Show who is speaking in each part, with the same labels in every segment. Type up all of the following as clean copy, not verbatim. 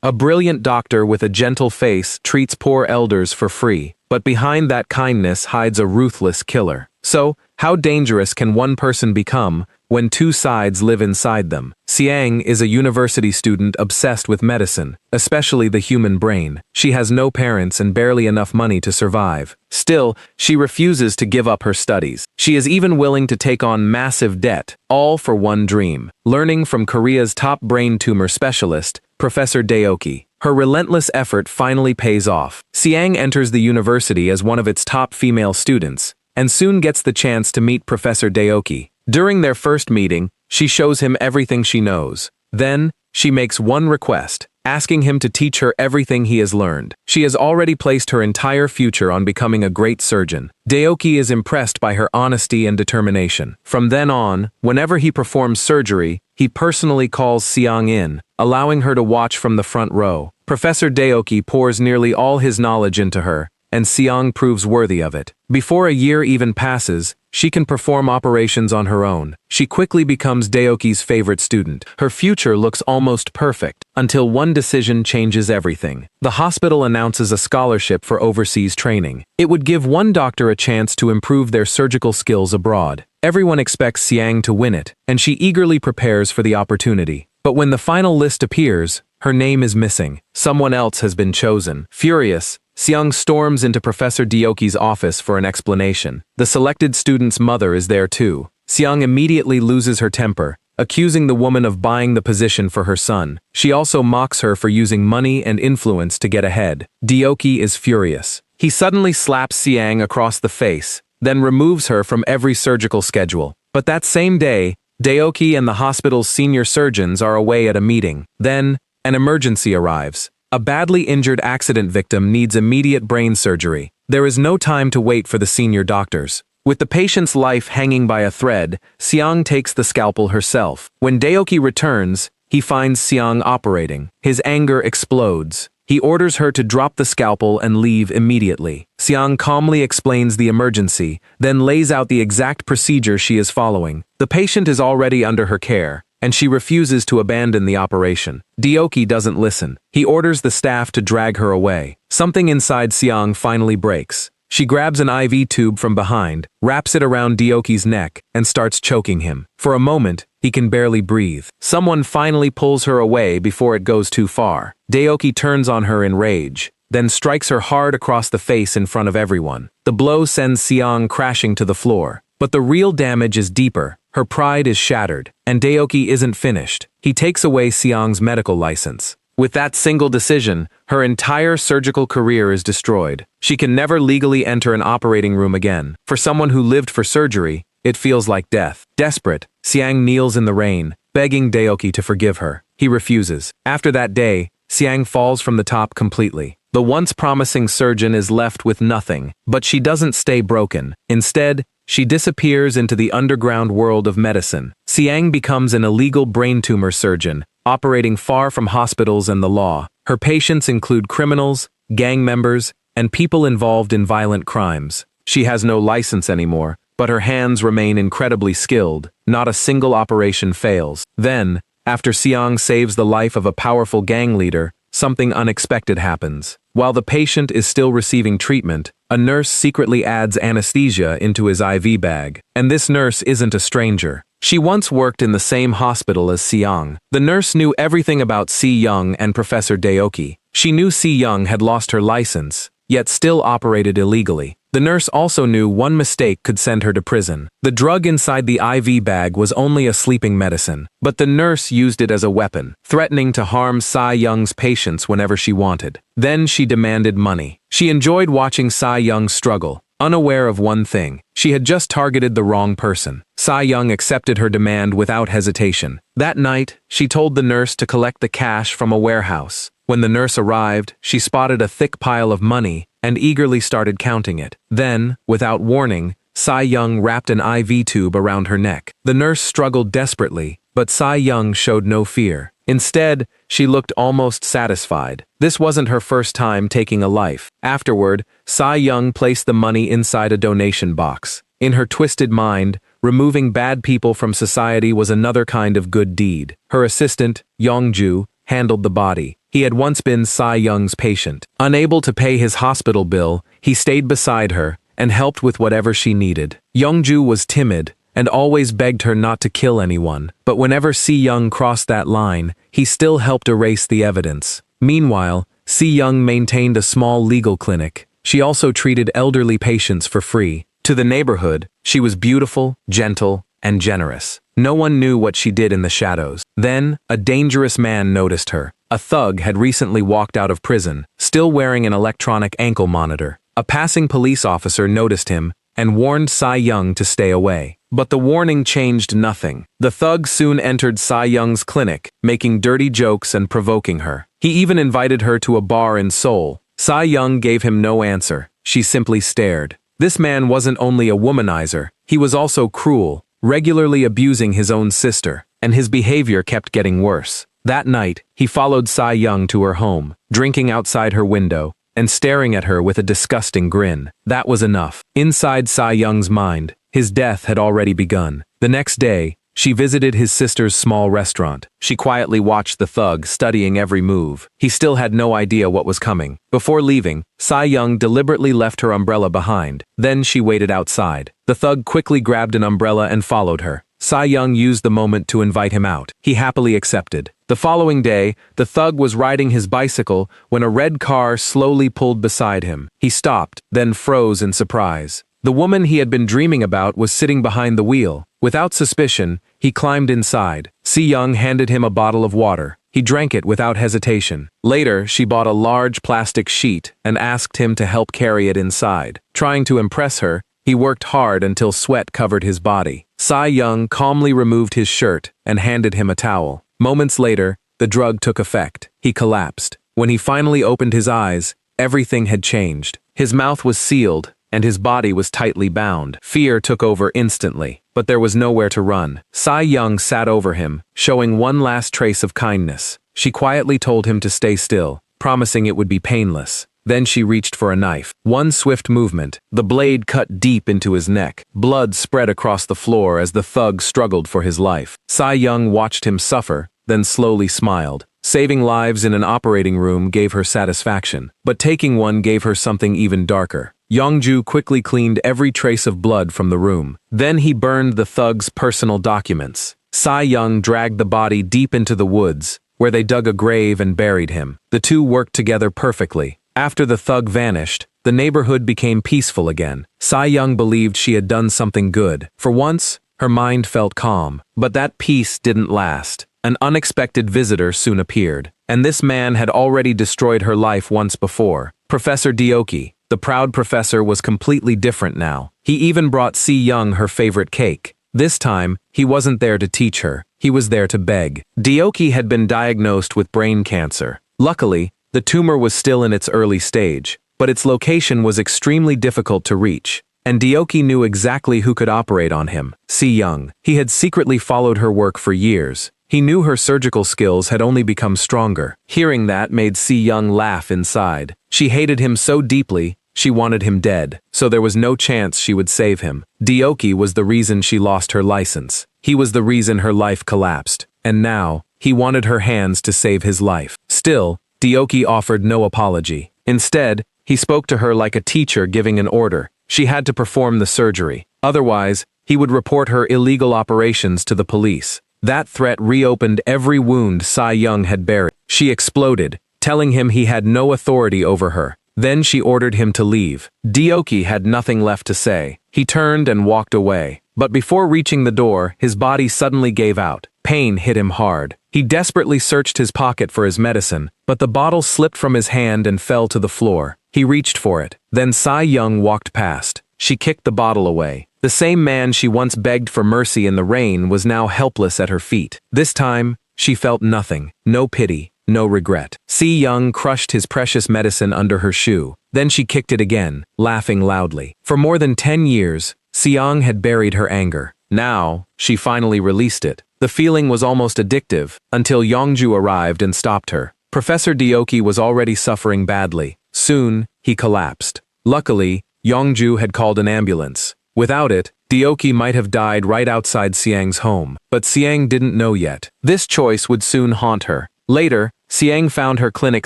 Speaker 1: A brilliant doctor with a gentle face treats poor elders for free, but behind that kindness hides a ruthless killer. So, how dangerous can one person become when two sides live inside them? Xiang is a university student obsessed with medicine, especially the human brain. She has no parents and barely enough money to survive. Still, she refuses to give up her studies. She is even willing to take on massive debt, all for one dream: learning from Korea's top brain tumor specialist, Professor Daoki. Her relentless effort finally pays off. Xiang enters the university as one of its top female students, and soon gets the chance to meet Professor Daoki. During their first meeting, she shows him everything she knows. Then, she makes one request, asking him to teach her everything he has learned. She has already placed her entire future on becoming a great surgeon. Daoki is impressed by her honesty and determination. From then on, whenever he performs surgery, he personally calls Xiang in, allowing her to watch from the front row. Professor Daoki pours nearly all his knowledge into her, and Xiang proves worthy of it. Before a year even passes, she can perform operations on her own. She quickly becomes Daoki's favorite student. Her future looks almost perfect, until one decision changes everything. The hospital announces a scholarship for overseas training. It would give one doctor a chance to improve their surgical skills abroad. Everyone expects Xiang to win it, and she eagerly prepares for the opportunity. But when the final list appears, her name is missing. Someone else has been chosen. Furious, Xiang storms into Professor Daoki's office for an explanation. The selected student's mother is there too. Xiang immediately loses her temper, accusing the woman of buying the position for her son. She also mocks her for using money and influence to get ahead. Daoki is furious. He suddenly slaps Xiang across the face, then removes her from every surgical schedule. But that same day, Daoki and the hospital's senior surgeons are away at a meeting. Then, an emergency arrives. A badly injured accident victim needs immediate brain surgery. There is no time to wait for the senior doctors. With the patient's life hanging by a thread, Xiang takes the scalpel herself. When Daoki returns, he finds Xiang operating. His anger explodes. He orders her to drop the scalpel and leave immediately. Xiang calmly explains the emergency, then lays out the exact procedure she is following. The patient is already under her care, and she refuses to abandon the operation. Daoki doesn't listen. He orders the staff to drag her away. Something inside Xiang finally breaks. She grabs an IV tube from behind, wraps it around Daoki's neck, and starts choking him. For a moment, he can barely breathe. Someone finally pulls her away before it goes too far. Daoki turns on her in rage, then strikes her hard across the face in front of everyone. The blow sends Xiang crashing to the floor. But the real damage is deeper. Her pride is shattered, and Daoki isn't finished. He takes away Xiang's medical license. With that single decision, her entire surgical career is destroyed. She can never legally enter an operating room again. For someone who lived for surgery, it feels like death. Desperate, Xiang kneels in the rain, begging Daoki to forgive her. He refuses. After that day, Xiang falls from the top completely. The once promising surgeon is left with nothing, but she doesn't stay broken. Instead, she disappears into the underground world of medicine. Xiang becomes an illegal brain tumor surgeon, operating far from hospitals and the law. Her patients include criminals, gang members, and people involved in violent crimes. She has no license anymore, but her hands remain incredibly skilled. Not a single operation fails. Then, after Xiang saves the life of a powerful gang leader, something unexpected happens. While the patient is still receiving treatment, a nurse secretly adds anesthesia into his IV bag. And this nurse isn't a stranger. She once worked in the same hospital as Xiang. The nurse knew everything about Xiang and Professor Daoki. She knew Xiang had lost her license, yet still operated illegally. The nurse also knew one mistake could send her to prison. The drug inside the IV bag was only a sleeping medicine, but the nurse used it as a weapon, threatening to harm Young's patients whenever she wanted. Then she demanded money. She enjoyed watching Young struggle, unaware of one thing: she had just targeted the wrong person. Young accepted her demand without hesitation. That night, she told the nurse to collect the cash from a warehouse. When the nurse arrived, she spotted a thick pile of money and eagerly started counting it. Then, without warning, Young wrapped an IV tube around her neck. The nurse struggled desperately, but Young showed no fear. Instead, she looked almost satisfied. This wasn't her first time taking a life. Afterward, Young placed the money inside a donation box. In her twisted mind, removing bad people from society was another kind of good deed. Her assistant, Yongju, handled the body. He had once been Sai Young's patient. Unable to pay his hospital bill, he stayed beside her and helped with whatever she needed. Youngju was timid and always begged her not to kill anyone, but whenever Si Young crossed that line, he still helped erase the evidence. Meanwhile, Si Young maintained a small legal clinic. She also treated elderly patients for free. To the neighborhood, she was beautiful, gentle, and generous. No one knew what she did in the shadows. Then, a dangerous man noticed her. A thug had recently walked out of prison, still wearing an electronic ankle monitor. A passing police officer noticed him and warned Sai Young to stay away. But the warning changed nothing. The thug soon entered Sai Young's clinic, making dirty jokes and provoking her. He even invited her to a bar in Seoul. Sai Young gave him no answer. She simply stared. This man wasn't only a womanizer, he was also cruel, regularly abusing his own sister, and his behavior kept getting worse. That night, he followed Sai Young to her home, drinking outside her window, and staring at her with a disgusting grin. That was enough. Inside Sai Young's mind, his death had already begun. The next day, she visited his sister's small restaurant. She quietly watched the thug, studying every move. He still had no idea what was coming. Before leaving, Sai Young deliberately left her umbrella behind. Then she waited outside. The thug quickly grabbed an umbrella and followed her. Sai Young used the moment to invite him out. He happily accepted. The following day, the thug was riding his bicycle when a red car slowly pulled beside him. He stopped, then froze in surprise. The woman he had been dreaming about was sitting behind the wheel. Without suspicion, he climbed inside. Si Young handed him a bottle of water. He drank it without hesitation. Later, she bought a large plastic sheet and asked him to help carry it inside. Trying to impress her, he worked hard until sweat covered his body. Sai Young calmly removed his shirt and handed him a towel. Moments later, the drug took effect. He collapsed. When he finally opened his eyes, everything had changed. His mouth was sealed, and his body was tightly bound. Fear took over instantly, but there was nowhere to run. Sai Young sat over him, showing one last trace of kindness. She quietly told him to stay still, promising it would be painless. Then she reached for a knife. One swift movement, the blade cut deep into his neck. Blood spread across the floor as the thug struggled for his life. Sai Young watched him suffer, then slowly smiled. Saving lives in an operating room gave her satisfaction, but taking one gave her something even darker. Yongju quickly cleaned every trace of blood from the room. Then he burned the thug's personal documents. Sai Young dragged the body deep into the woods, where they dug a grave and buried him. The two worked together perfectly. After the thug vanished, the neighborhood became peaceful again. Sai Young believed she had done something good. For once, her mind felt calm. But that peace didn't last. An unexpected visitor soon appeared, and this man had already destroyed her life once before. Professor Deoki, the proud professor, was completely different now. He even brought Si Young her favorite cake. This time, he wasn't there to teach her. He was there to beg. Deoki had been diagnosed with brain cancer. Luckily, the tumor was still in its early stage, but its location was extremely difficult to reach. And Deoki knew exactly who could operate on him: Si Young. He had secretly followed her work for years. He knew her surgical skills had only become stronger. Hearing that made Si Young laugh inside. She hated him so deeply, she wanted him dead, so there was no chance she would save him. Deoki was the reason she lost her license. He was the reason her life collapsed. And now, he wanted her hands to save his life. Still, Deoki offered no apology. Instead, he spoke to her like a teacher giving an order. She had to perform the surgery. Otherwise, he would report her illegal operations to the police. That threat reopened every wound Sai Young had buried. She exploded, telling him he had no authority over her. Then she ordered him to leave. Deoki had nothing left to say. He turned and walked away. But before reaching the door, his body suddenly gave out. Pain hit him hard. He desperately searched his pocket for his medicine, but the bottle slipped from his hand and fell to the floor. He reached for it. Then Sai Young walked past. She kicked the bottle away. The same man she once begged for mercy in the rain was now helpless at her feet. This time, she felt nothing. No pity, no regret. Si Young crushed his precious medicine under her shoe. Then she kicked it again, laughing loudly. For more than 10 years, Si Young had buried her anger. Now, she finally released it. The feeling was almost addictive, until Yongju arrived and stopped her. Professor Deoki was already suffering badly. Soon, he collapsed. Luckily, Yongju had called an ambulance. Without it, Deoki might have died right outside Siang's home. But Siang didn't know yet. This choice would soon haunt her. Later, Siang found her clinic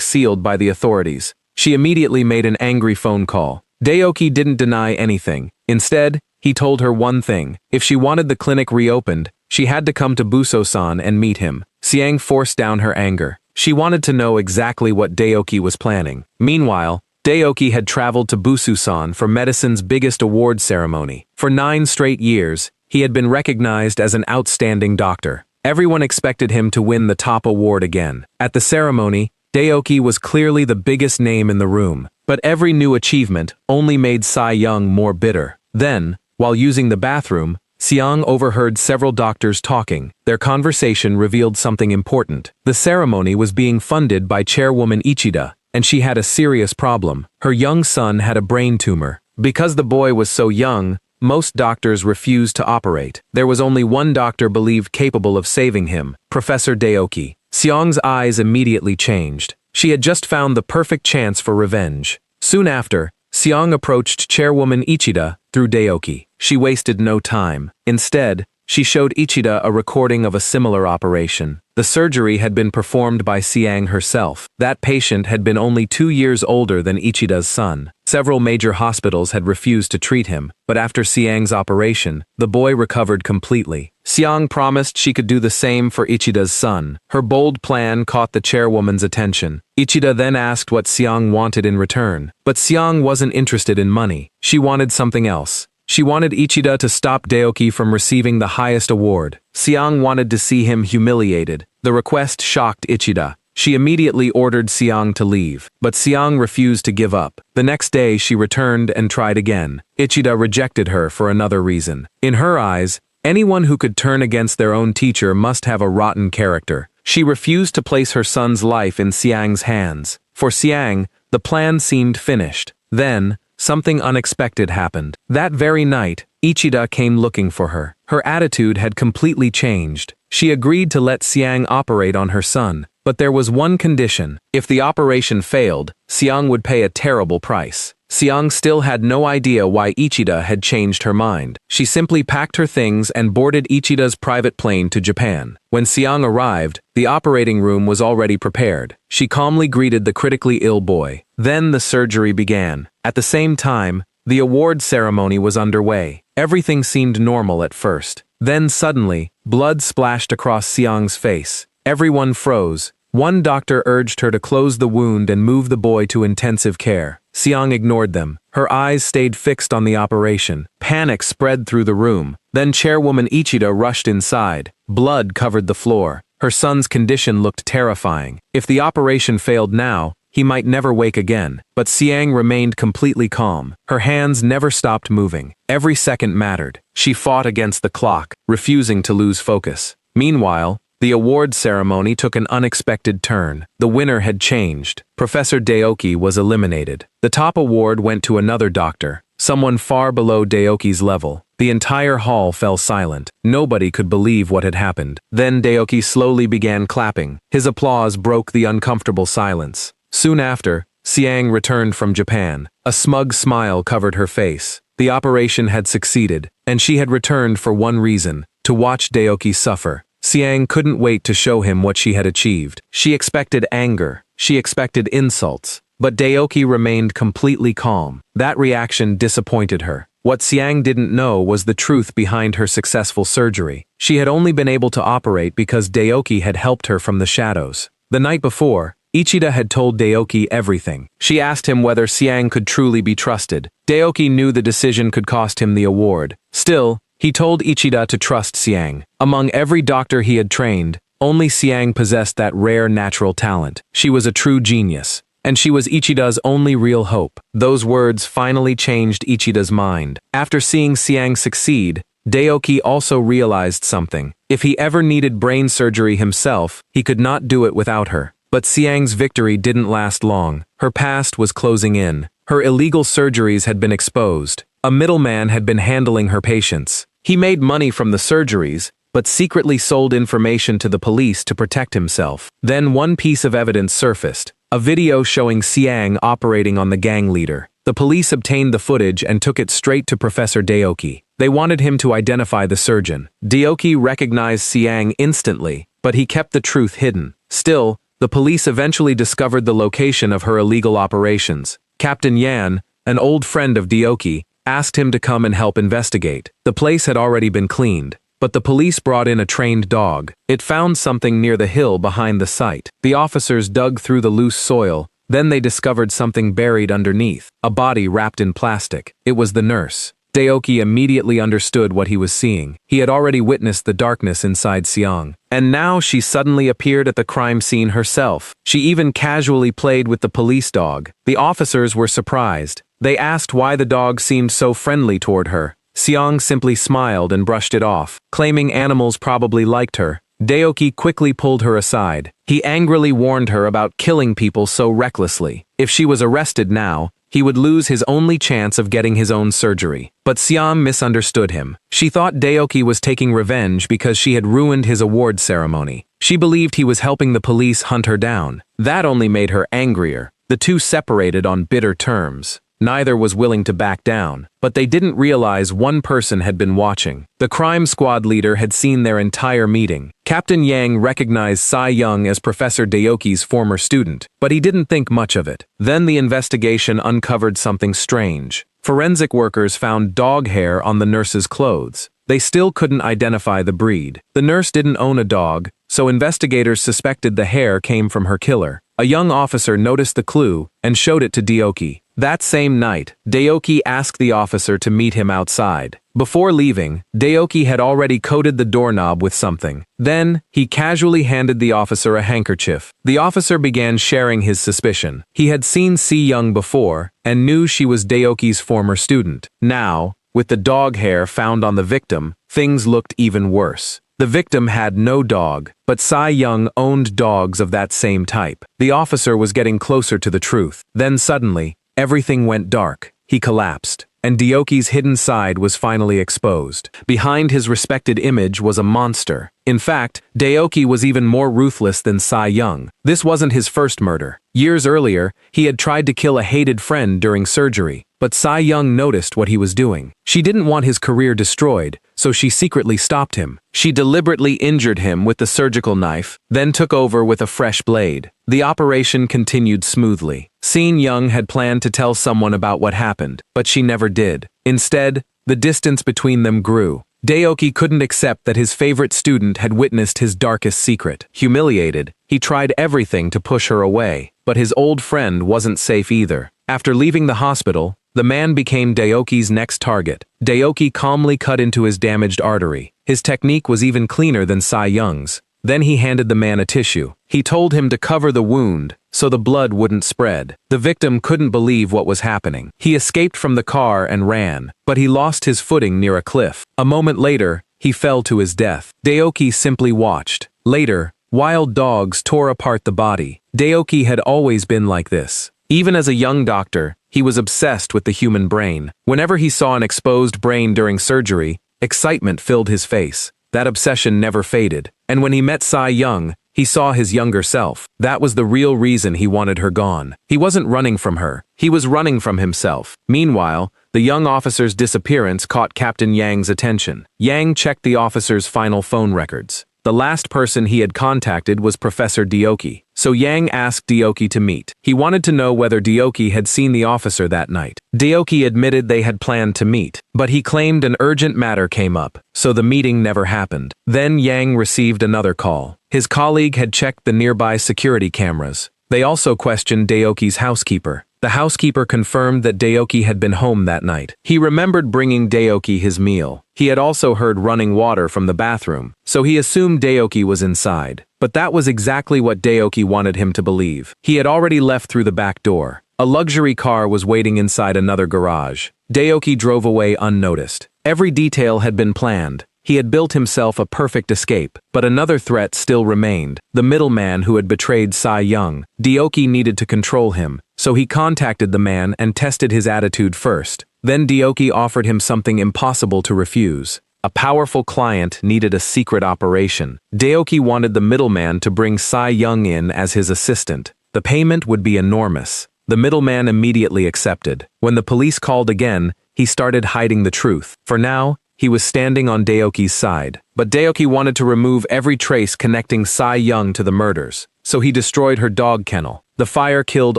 Speaker 1: sealed by the authorities. She immediately made an angry phone call. Daeoki didn't deny anything. Instead, he told her one thing. If she wanted the clinic reopened, she had to come to Buso-san and meet him. Siang forced down her anger. She wanted to know exactly what Daeoki was planning. Meanwhile, Daeoki had traveled to Buso-san for medicine's biggest award ceremony. For 9 straight years, he had been recognized as an outstanding doctor. Everyone expected him to win the top award again. At the ceremony, Daeoki was clearly the biggest name in the room, but every new achievement only made Young more bitter. Then, while using the bathroom, Siang overheard several doctors talking. Their conversation revealed something important. The ceremony was being funded by Chairwoman Ichida, and she had a serious problem. Her young son had a brain tumor. Because the boy was so young, most doctors refused to operate. There was only one doctor believed capable of saving him, Professor Daeoki. Siang's eyes immediately changed. She had just found the perfect chance for revenge. Soon after, Siang approached Chairwoman Ichida through Daeoki. She wasted no time. Instead, she showed Ichida a recording of a similar operation. The surgery had been performed by Siang herself. That patient had been only 2 years older than Ichida's son. Several major hospitals had refused to treat him, but after Siang's operation, the boy recovered completely. Siang promised she could do the same for Ichida's son. Her bold plan caught the chairwoman's attention. Ichida then asked what Siang wanted in return, but Siang wasn't interested in money. She wanted something else. She wanted Ichida to stop Daeoki from receiving the highest award. Siang wanted to see him humiliated. The request shocked Ichida. She immediately ordered Siang to leave, but Siang refused to give up. The next day she returned and tried again. Ichida rejected her for another reason. In her eyes, anyone who could turn against their own teacher must have a rotten character. She refused to place her son's life in Siang's hands. For Siang, the plan seemed finished. Then, something unexpected happened. That very night, Ichida came looking for her. Her attitude had completely changed. She agreed to let Siang operate on her son, but there was one condition. If the operation failed, Siang would pay a terrible price. Siang still had no idea why Ichida had changed her mind. She simply packed her things and boarded Ichida's private plane to Japan. When Siang arrived, the operating room was already prepared. She calmly greeted the critically ill boy. Then the surgery began. At the same time, the award ceremony was underway. Everything seemed normal at first. Then suddenly, blood splashed across Siang's face. Everyone froze. One doctor urged her to close the wound and move the boy to intensive care. Siang ignored them. Her eyes stayed fixed on the operation. Panic spread through the room. Then Chairwoman Ichida rushed inside. Blood covered the floor. Her son's condition looked terrifying. If the operation failed now, he might never wake again. But Siang remained completely calm. Her hands never stopped moving. Every second mattered. She fought against the clock, refusing to lose focus. Meanwhile, the award ceremony took an unexpected turn. The winner had changed. Professor Daeoki was eliminated. The top award went to another doctor, someone far below Daeoki's level. The entire hall fell silent. Nobody could believe what had happened. Then Daeoki slowly began clapping. His applause broke the uncomfortable silence. Soon after, Siang returned from Japan. A smug smile covered her face. The operation had succeeded, and she had returned for one reason: to watch Daeoki suffer. Siang couldn't wait to show him what she had achieved. She expected anger. She expected insults. But Daeoki remained completely calm. That reaction disappointed her. What Siang didn't know was the truth behind her successful surgery. She had only been able to operate because Daeoki had helped her from the shadows. The night before, Ichida had told Daeoki everything. She asked him whether Siang could truly be trusted. Daeoki knew the decision could cost him the award. Still, he told Ichida to trust Siang. Among every doctor he had trained, only Siang possessed that rare natural talent. She was a true genius, and she was Ichida's only real hope. Those words finally changed Ichida's mind. After seeing Siang succeed, Daeoki also realized something. If he ever needed brain surgery himself, he could not do it without her. But Siang's victory didn't last long. Her past was closing in. Her illegal surgeries had been exposed. A middleman had been handling her patients. He made money from the surgeries, but secretly sold information to the police to protect himself. Then one piece of evidence surfaced, a video showing Siang operating on the gang leader. The police obtained the footage and took it straight to Professor Daeoki. They wanted him to identify the surgeon. Daeoki recognized Siang instantly, but he kept the truth hidden. Still, The police eventually discovered the location of her illegal operations. Captain Yan, an old friend of Deoki, asked him to come and help investigate. The place had already been cleaned, but the police brought in a trained dog. It found something near the hill behind the site. The officers dug through the loose soil, then they discovered something buried underneath, a body wrapped in plastic. It was the nurse. Deoki immediately understood what he was seeing. He had already witnessed the darkness inside Xiang. And now she suddenly appeared at the crime scene herself. She even casually played with the police dog. The officers were surprised. They asked why the dog seemed so friendly toward her. Xiang simply smiled and brushed it off, claiming animals probably liked her. Deoki quickly pulled her aside. He angrily warned her about killing people so recklessly. If she was arrested now, he would lose his only chance of getting his own surgery. But Xiang misunderstood him. She thought Deoki was taking revenge because she had ruined his award ceremony. She believed he was helping the police hunt her down. That only made her angrier. The two separated on bitter terms. Neither was willing to back down, but they didn't realize one person had been watching. The crime squad leader had seen their entire meeting. Captain Yang recognized Sai Young as Professor Deoki's former student, but he didn't think much of it. Then the investigation uncovered something strange. Forensic workers found dog hair on the nurse's clothes. They still couldn't identify the breed. The nurse didn't own a dog, so investigators suspected the hair came from her killer. A young officer noticed the clue and showed it to Deoki. That same night, Deoki asked the officer to meet him outside. Before leaving, Deoki had already coated the doorknob with something. Then, he casually handed the officer a handkerchief. The officer began sharing his suspicion. He had seen Si Young before and knew she was Deoki's former student. Now, with the dog hair found on the victim, things looked even worse. The victim had no dog, but Sai Young owned dogs of that same type. The officer was getting closer to the truth. Then suddenly, everything went dark. He collapsed, and Deoki's hidden side was finally exposed. Behind his respected image was a monster. In fact, Deoki was even more ruthless than Sai Young. This wasn't his first murder. Years earlier, he had tried to kill a hated friend during surgery, but Sai Young noticed what he was doing. She didn't want his career destroyed, so she secretly stopped him. She deliberately injured him with the surgical knife, then took over with a fresh blade. The operation continued smoothly. Sin Young had planned to tell someone about what happened, but she never did. Instead, the distance between them grew. Deoki couldn't accept that his favorite student had witnessed his darkest secret. Humiliated, he tried everything to push her away, but his old friend wasn't safe either. After leaving the hospital, the man became Deoki's next target. Deoki calmly cut into his damaged artery. His technique was even cleaner than Sai Young's. Then he handed the man a tissue. He told him to cover the wound so the blood wouldn't spread. The victim couldn't believe what was happening. He escaped from the car and ran, but he lost his footing near a cliff. A moment later, he fell to his death. Deoki simply watched. Later, wild dogs tore apart the body. Deoki had always been like this. Even as a young doctor, he was obsessed with the human brain. Whenever he saw an exposed brain during surgery, excitement filled his face. That obsession never faded. And when he met Sai Young, he saw his younger self. That was the real reason he wanted her gone. He wasn't running from her. He was running from himself. Meanwhile, the young officer's disappearance caught Captain Yang's attention. Yang checked the officer's final phone records. The last person he had contacted was Professor Deoki, so Yang asked Deoki to meet. He wanted to know whether Deoki had seen the officer that night. Deoki admitted they had planned to meet, but he claimed an urgent matter came up, so the meeting never happened. Then Yang received another call. His colleague had checked the nearby security cameras. They also questioned Deoki's housekeeper. The housekeeper confirmed that Deoki had been home that night. He remembered bringing Deoki his meal. He had also heard running water from the bathroom, so he assumed Deoki was inside. But that was exactly what Deoki wanted him to believe. He had already left through the back door. A luxury car was waiting inside another garage. Deoki drove away unnoticed. Every detail had been planned. He had built himself a perfect escape, but another threat still remained. The middleman who had betrayed Sai Young. Deoki needed to control him, so he contacted the man and tested his attitude first. Then Deoki offered him something impossible to refuse. A powerful client needed a secret operation. Deoki wanted the middleman to bring Sai Young in as his assistant. The payment would be enormous. The middleman immediately accepted. When the police called again, he started hiding the truth. For now, he was standing on Daoki's side. But Daoki wanted to remove every trace connecting Sai Young to the murders, so he destroyed her dog kennel. The fire killed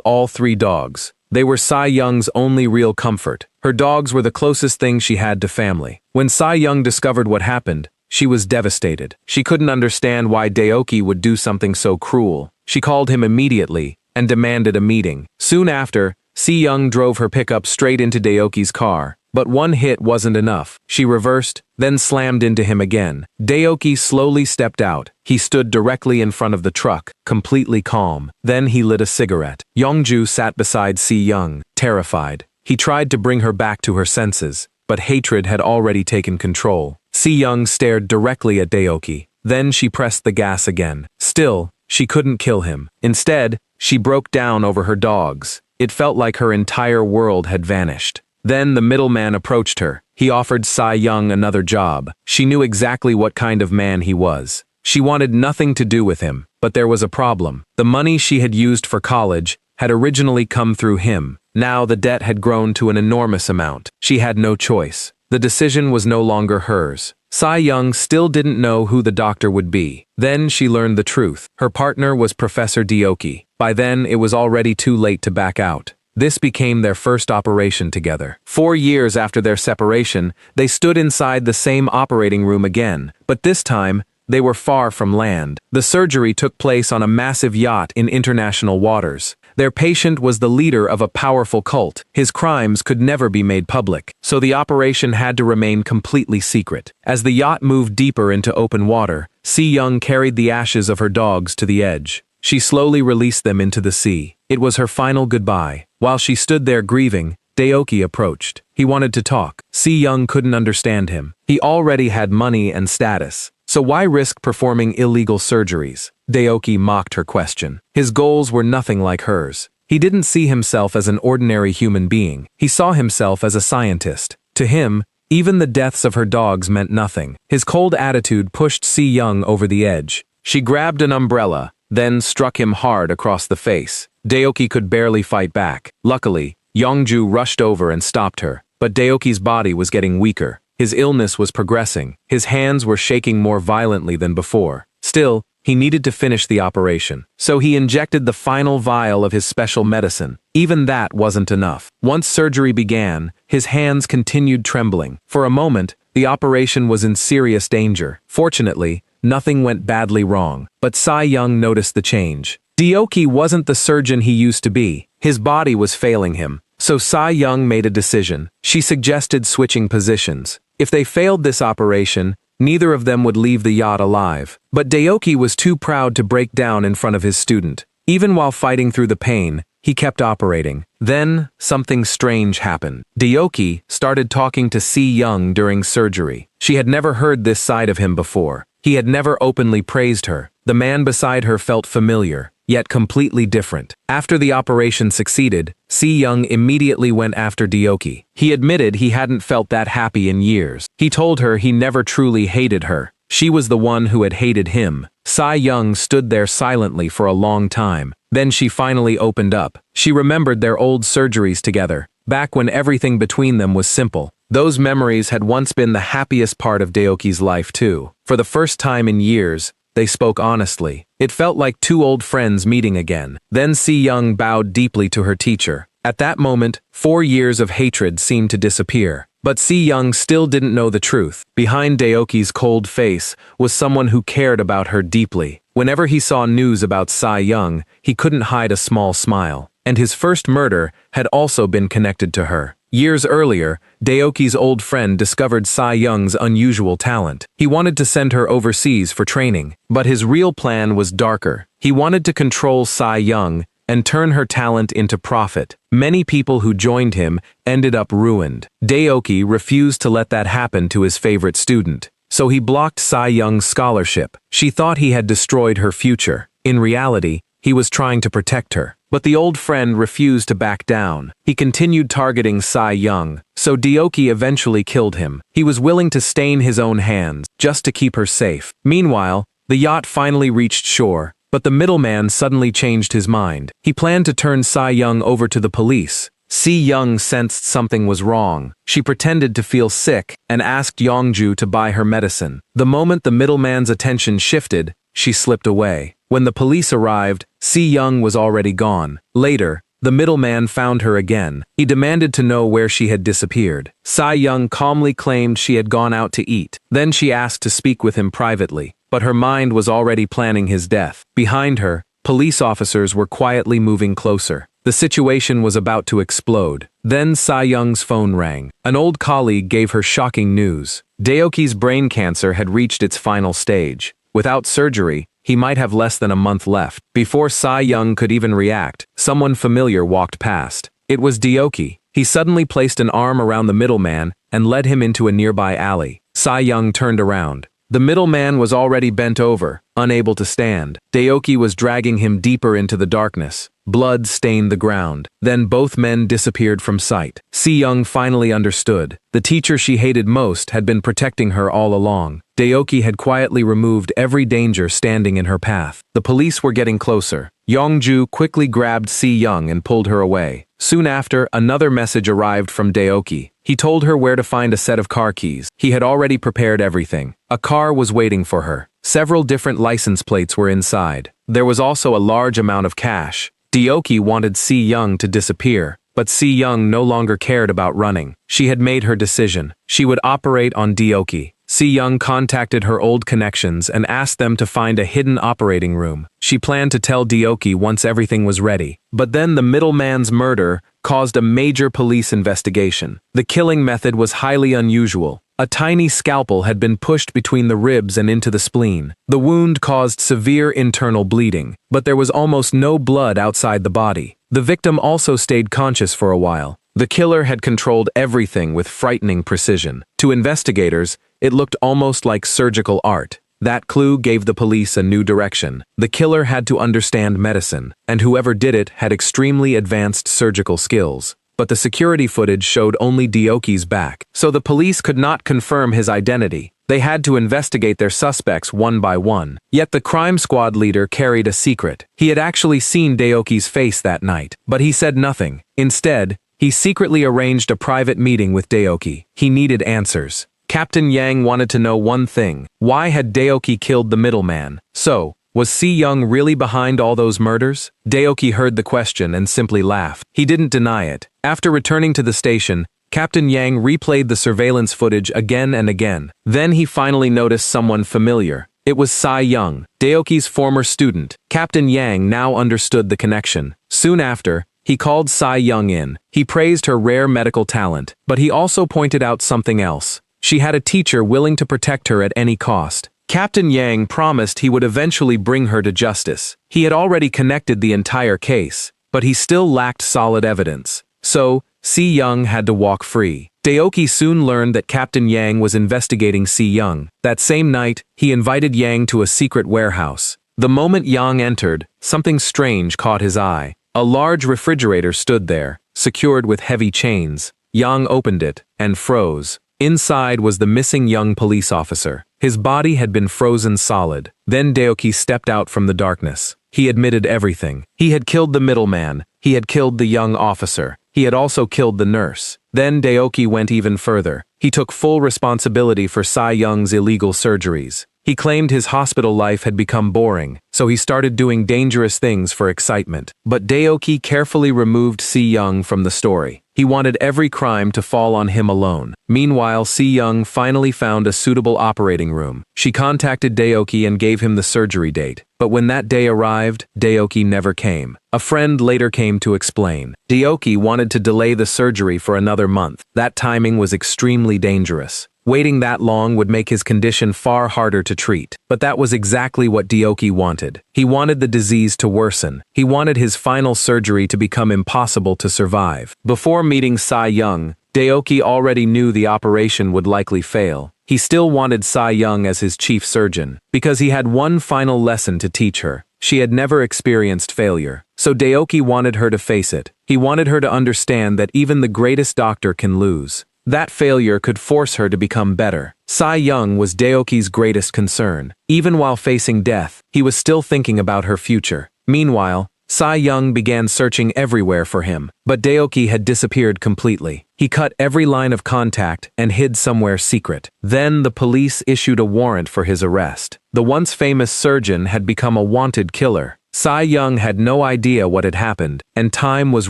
Speaker 1: all 3 dogs. They were Sai Young's only real comfort. Her dogs were the closest thing she had to family. When Sai Young discovered what happened, she was devastated. She couldn't understand why Daoki would do something so cruel. She called him immediately and demanded a meeting. Soon after, Si Young drove her pickup straight into Daoki's car. But one hit wasn't enough. She reversed, then slammed into him again. Daoki slowly stepped out. He stood directly in front of the truck, completely calm. Then he lit a cigarette. Yongju sat beside Si Young, terrified. He tried to bring her back to her senses, but hatred had already taken control. Si Young stared directly at Daoki. Then she pressed the gas again. Still, she couldn't kill him. Instead, she broke down over her dogs. It felt like her entire world had vanished. Then the middleman approached her. He offered Sai Young another job. She knew exactly what kind of man he was. She wanted nothing to do with him, but there was a problem. The money she had used for college had originally come through him. Now the debt had grown to an enormous amount. She had no choice. The decision was no longer hers. Sai Young still didn't know who the doctor would be. Then she learned the truth. Her partner was Professor Daoki. By then, it was already too late to back out. This became their first operation together. 4 years after their separation, they stood inside the same operating room again, but this time, they were far from land. The surgery took place on a massive yacht in international waters. Their patient was the leader of a powerful cult. His crimes could never be made public, so the operation had to remain completely secret. As the yacht moved deeper into open water, Si Young carried the ashes of her dogs to the edge. She slowly released them into the sea. It was her final goodbye. While she stood there grieving, Daoki approached. He wanted to talk. Si Young couldn't understand him. He already had money and status. So why risk performing illegal surgeries? Daoki mocked her question. His goals were nothing like hers. He didn't see himself as an ordinary human being. He saw himself as a scientist. To him, even the deaths of her dogs meant nothing. His cold attitude pushed Si Young over the edge. She grabbed an umbrella, then struck him hard across the face. Daoki could barely fight back. Luckily, Yongju rushed over and stopped her. But Daoki's body was getting weaker. His illness was progressing. His hands were shaking more violently than before. Still, he needed to finish the operation. So he injected the final vial of his special medicine. Even that wasn't enough. Once surgery began, his hands continued trembling. For a moment, the operation was in serious danger. Fortunately, nothing went badly wrong. But Sai Young noticed the change. Daoki wasn't the surgeon he used to be. His body was failing him. So Sai Young made a decision. She suggested switching positions. If they failed this operation, neither of them would leave the yacht alive. But Daoki was too proud to break down in front of his student. Even while fighting through the pain, he kept operating. Then, something strange happened. Daoki started talking to Si Young during surgery. She had never heard this side of him before. He had never openly praised her. The man beside her felt familiar, yet completely different. After the operation succeeded, Si Young immediately went after Daoki. He admitted he hadn't felt that happy in years. He told her he never truly hated her. She was the one who had hated him. Sai Young stood there silently for a long time. Then she finally opened up. She remembered their old surgeries together, back when everything between them was simple. Those memories had once been the happiest part of Daoki's life too. For the first time in years, they spoke honestly. It felt like two old friends meeting again. Then Si Young bowed deeply to her teacher. At that moment, 4 years of hatred seemed to disappear. But Si Young still didn't know the truth. Behind Daoki's cold face was someone who cared about her deeply. Whenever he saw news about Sai Young, he couldn't hide a small smile. And his first murder had also been connected to her. Years earlier, Daoki's old friend discovered Sai Young's unusual talent. He wanted to send her overseas for training, but his real plan was darker. He wanted to control Sai Young and turn her talent into profit. Many people who joined him ended up ruined. Daoki refused to let that happen to his favorite student, so he blocked Sai Young's scholarship. She thought he had destroyed her future. In reality, he was trying to protect her. But the old friend refused to back down. He continued targeting Sai Young, so Daoki eventually killed him. He was willing to stain his own hands, just to keep her safe. Meanwhile, the yacht finally reached shore, but the middleman suddenly changed his mind. He planned to turn Sai Young over to the police. Si-young sensed something was wrong. She pretended to feel sick and asked Yongju to buy her medicine. The moment the middleman's attention shifted, she slipped away. When the police arrived, Si-young was already gone. Later, the middleman found her again. He demanded to know where she had disappeared. Si-young calmly claimed she had gone out to eat. Then she asked to speak with him privately, but her mind was already planning his death. Behind her, police officers were quietly moving closer. The situation was about to explode. Then Si-young's phone rang. An old colleague gave her shocking news. Daoki's brain cancer had reached its final stage. Without surgery, he might have less than a month left. Before Si-young could even react, someone familiar walked past. It was Daoki. He suddenly placed an arm around the middleman and led him into a nearby alley. Si-young turned around. The middleman was already bent over, unable to stand. Daoki was dragging him deeper into the darkness. Blood stained the ground. Then both men disappeared from sight. Si-young finally understood. The teacher she hated most had been protecting her all along. Daoki had quietly removed every danger standing in her path. The police were getting closer. Yongju quickly grabbed Si-young and pulled her away. Soon after, another message arrived from Daoki. He told her where to find a set of car keys. He had already prepared everything. A car was waiting for her. Several different license plates were inside. There was also a large amount of cash. Daoki wanted Si-young to disappear, but Si-young no longer cared about running. She had made her decision. She would operate on Daoki. Si-young contacted her old connections and asked them to find a hidden operating room. She planned to tell Daoki once everything was ready. But then the middleman's murder caused a major police investigation. The killing method was highly unusual. A tiny scalpel had been pushed between the ribs and into the spleen. The wound caused severe internal bleeding, but there was almost no blood outside the body. The victim also stayed conscious for a while. The killer had controlled everything with frightening precision. To investigators, it looked almost like surgical art. That clue gave the police a new direction. The killer had to understand medicine, and whoever did it had extremely advanced surgical skills. But the security footage showed only Daoki's back, so the police could not confirm his identity. They had to investigate their suspects one by one. Yet the crime squad leader carried a secret. He had actually seen Daoki's face that night, but he said nothing. Instead, he secretly arranged a private meeting with Daoki. He needed answers. Captain Yang wanted to know one thing. Why had Daoki killed the middleman? So, was Si-young really behind all those murders? Daoki heard the question and simply laughed. He didn't deny it. After returning to the station, Captain Yang replayed the surveillance footage again and again. Then he finally noticed someone familiar. It was Si-young, Daoki's former student. Captain Yang now understood the connection. Soon after, he called Si-young in. He praised her rare medical talent, but he also pointed out something else. She had a teacher willing to protect her at any cost. Captain Yang promised he would eventually bring her to justice. He had already connected the entire case, but he still lacked solid evidence. So, Si-young had to walk free. Daoki soon learned that Captain Yang was investigating Si-young. That same night, he invited Yang to a secret warehouse. The moment Yang entered, something strange caught his eye. A large refrigerator stood there, secured with heavy chains. Yang opened it and froze. Inside was the missing young police officer. His body had been frozen solid. Then Daoki stepped out from the darkness. He admitted everything. He had killed the middleman. He had killed the young officer. He had also killed the nurse. Then Daoki went even further. He took full responsibility for Si-young's illegal surgeries. He claimed his hospital life had become boring, so he started doing dangerous things for excitement. But Daoki carefully removed Si-young from the story. He wanted every crime to fall on him alone. Meanwhile, Si-young finally found a suitable operating room. She contacted Daoki and gave him the surgery date. But when that day arrived, Daoki never came. A friend later came to explain. Daoki wanted to delay the surgery for another month. That timing was extremely dangerous. Waiting that long would make his condition far harder to treat. But that was exactly what Daoki wanted. He wanted the disease to worsen. He wanted his final surgery to become impossible to survive. Before meeting Si-young, Daoki already knew the operation would likely fail. He still wanted Si-young as his chief surgeon, because he had one final lesson to teach her. She had never experienced failure. So Daoki wanted her to face it. He wanted her to understand that even the greatest doctor can lose. That failure could force her to become better. Si-young was Daoki's greatest concern. Even while facing death, he was still thinking about her future. Meanwhile, Sai Young began searching everywhere for him, but Daoki had disappeared completely. He cut every line of contact and hid somewhere secret. Then the police issued a warrant for his arrest. The once famous surgeon had become a wanted killer. Sai Young had no idea what had happened, and time was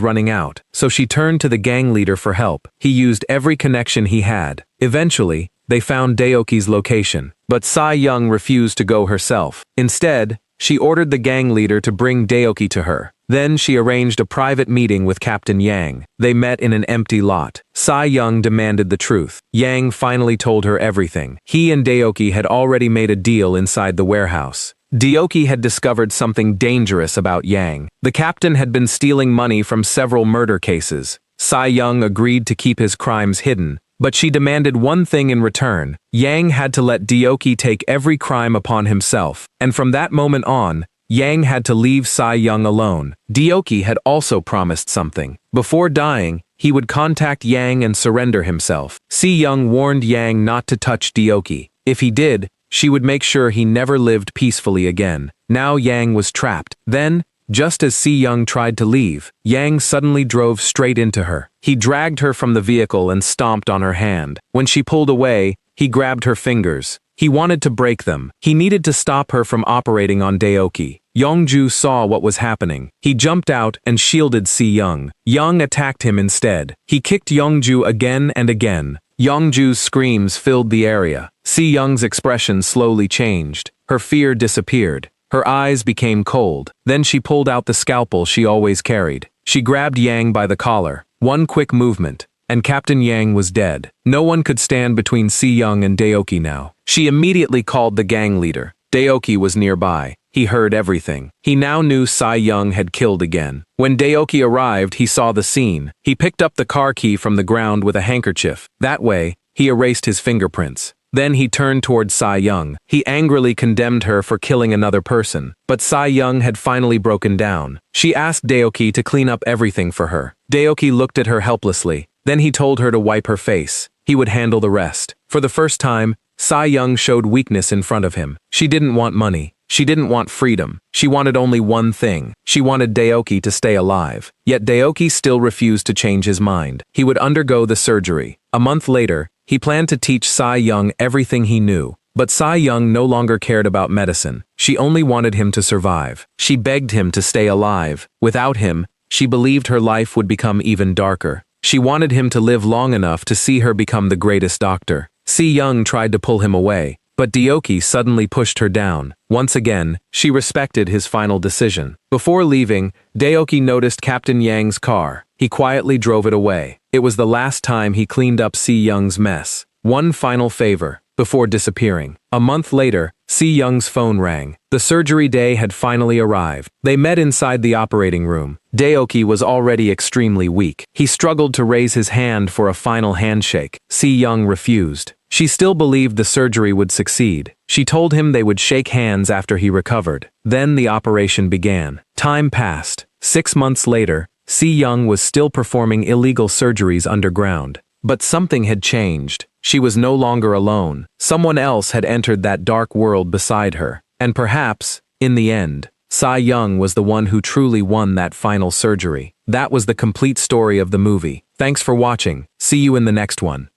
Speaker 1: running out, so she turned to the gang leader for help. He used every connection he had. Eventually, they found Daoki's location, but Sai Young refused to go herself. Instead, she ordered the gang leader to bring Daoki to her. Then she arranged a private meeting with Captain Yang. They met in an empty lot. Sai Young demanded the truth. Yang finally told her everything. He and Daoki had already made a deal inside the warehouse. Daoki had discovered something dangerous about Yang. The captain had been stealing money from several murder cases. Sai Young agreed to keep his crimes hidden, but she demanded one thing in return. Yang had to let Daoki take every crime upon himself, and from that moment on, Yang had to leave Sai Young alone. Daoki had also promised something. Before dying, he would contact Yang and surrender himself. Si Young warned Yang not to touch Daoki. If he did, she would make sure he never lived peacefully again. Now Yang was trapped. Then, just as Si Young tried to leave, Yang suddenly drove straight into her. He dragged her from the vehicle and stomped on her hand. When she pulled away, he grabbed her fingers. He wanted to break them. He needed to stop her from operating on Daoki. Yongju saw what was happening. He jumped out and shielded Si Young. Young attacked him instead. He kicked Yongju again and again. Yongju's screams filled the area. Si Young's expression slowly changed. Her fear disappeared. Her eyes became cold. Then she pulled out the scalpel she always carried. She grabbed Yang by the collar. One quick movement, and Captain Yang was dead. No one could stand between Si Young and Daoki now. She immediately called the gang leader. Daoki was nearby. He heard everything. He now knew Sai Young had killed again. When Daoki arrived, he saw the scene. He picked up the car key from the ground with a handkerchief. That way, he erased his fingerprints. Then he turned toward Sai Young. He angrily condemned her for killing another person. But Sai Young had finally broken down. She asked Daoki to clean up everything for her. Daoki looked at her helplessly. Then he told her to wipe her face. He would handle the rest. For the first time, Sai Young showed weakness in front of him. She didn't want money. She didn't want freedom. She wanted only one thing. She wanted Daoki to stay alive. Yet Daoki still refused to change his mind. He would undergo the surgery. A month later, he planned to teach Sai Young everything he knew. But Sai Young no longer cared about medicine. She only wanted him to survive. She begged him to stay alive. Without him, she believed her life would become even darker. She wanted him to live long enough to see her become the greatest doctor. Si Young tried to pull him away, but Daoki suddenly pushed her down. Once again, she respected his final decision. Before leaving, Daoki noticed Captain Yang's car. He quietly drove it away. It was the last time he cleaned up Si Young's mess. One final favor, before disappearing. A month later, Si Young's phone rang. The surgery day had finally arrived. They met inside the operating room. Daoki was already extremely weak. He struggled to raise his hand for a final handshake. Si Young refused. She still believed the surgery would succeed. She told him they would shake hands after he recovered. Then the operation began. Time passed. 6 months later, Si Young was still performing illegal surgeries underground. But something had changed. She was no longer alone. Someone else had entered that dark world beside her. And perhaps, in the end, Sai Young was the one who truly won that final surgery. That was the complete story of the movie. Thanks for watching. See you in the next one.